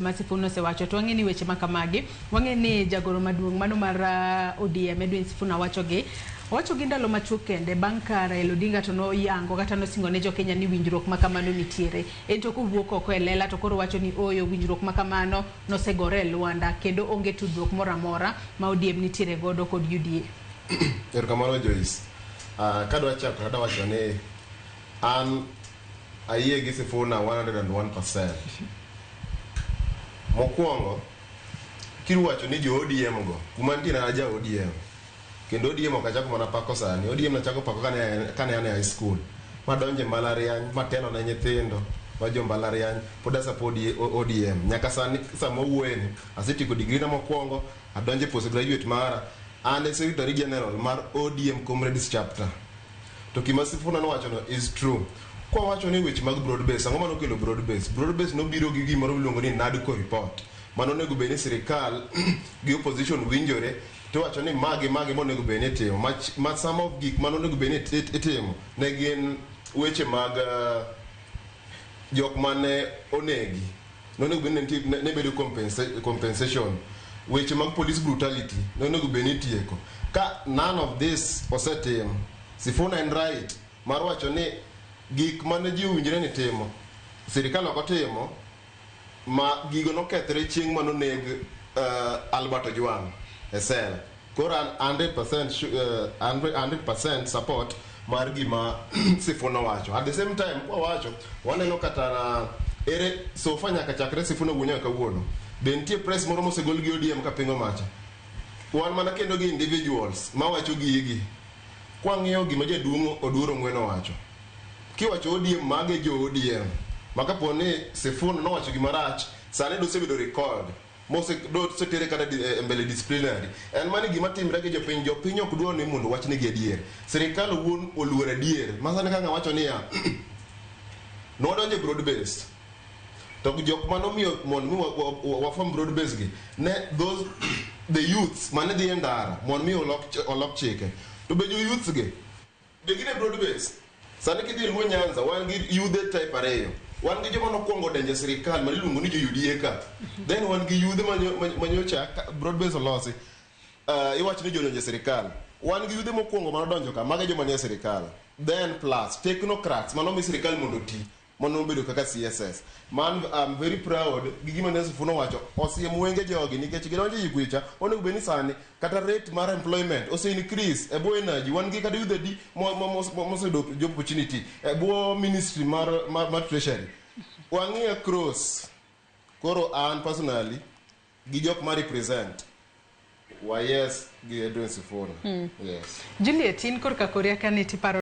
Sifuna osewacho to wang'e ni weche makamagi, wang'e ni jagoro maduong' mano mar ODM Edwin Sifuna wacho gi ndalo machuok kende bang' ka Raila Odinga to noyango kata nosingo ne jo Kenya ni winjruok makamano nitiere. En to kowuok oko e lela to koro wacho ni oyo winjruok makamano nosegore e Luanda kendo onge tudruok moro amora ma ODM nitiere godo kod UDA. Erokamano Joyce. Kadwa chako adwa wacho ni an ayie gi Sifuna 101%. Mokwongo kiwacho ni jo ODM go kuma nitie na ja ODM kendo ODM okachako mana pako sani. ODM nachako pako kane ane high school madonje mbalariany matelo na nyithindo wajo mbalariany poda support ODM nyaka sani samo wueni asetieko degree na mokwongo adonje postgraduate mara and secretary general mar ODM Comrades chapter. To kima Sifuna no wacho no is true. Kwa wacho ni weche mag broad base ang'o mano kelo broad base no biro gi gimoro miluongo ni NADCO report mano nego bene sirikal gi opposition winjore to wacho ni magi monego bene timo ma some of gik mano nego bene timo ne gin weche mag jok mane onegi no nego bene ne bedo compensation weche mag police brutality no nego bene tieko ka none of this osetim Sifuna and right mar wacho ni gik mane ji winjre ni timo sirikal ok otimo ma gigo no kethre chieng' mano neg Albert Ojwang e sel koro 100% support mar gima Sifuna wacho. At the same time kwa wacho waneno kata na ere sofa nyaka chakre Sifuna gunya kawuono bentie press moro mosegol gi ODM ka pingo macha wan mana kendo gi individuals ma wacho gigi kwa ng'iyo gima jaduong' Oduro Ngweno wacho kiwacho ODM mage jo ODM maka poni Sifuna no wacho gimarach sane do sebedo record mose do setere kata mbele disciplinary en mani gima timre gi jopiny ok duo ni mondo wach ne gi adier sirikal wuon oluora adier masane kanga wacho ni ya no donje broad base to jok mano miyo mon mi wafam broad base gi ne those the youths mane dhi ndara mon mi olok chike to be jo youths gi be gine broad base sani kidhi luo Nyanza wan gi yudhe type areyo wan gi joma nokwongo denje sirikal ma iluongo ni jo UDA ka then wan gi yudhe manyocha broad base olosi iwacho ni jodonje sirikal wan gi yudhe mokwongo manodonjo ka mage joma nie sirikal then plus technocrats manomi sirikal mondo ti mondo bedo kaka CSS man I'm very proud gi gima ne Sifuna wacho osiem wenge jogi nikech gidonje yikuicha onego beni sani kata rate mar employment ose increase ebo energy wan gi kata yudhe di mosedo job opportunity ebo ministry mar treasury wang'e cross koro an personally gi jok ma represent yes gi Edwin Sifuna yes Juliet in korka korea kaniti paro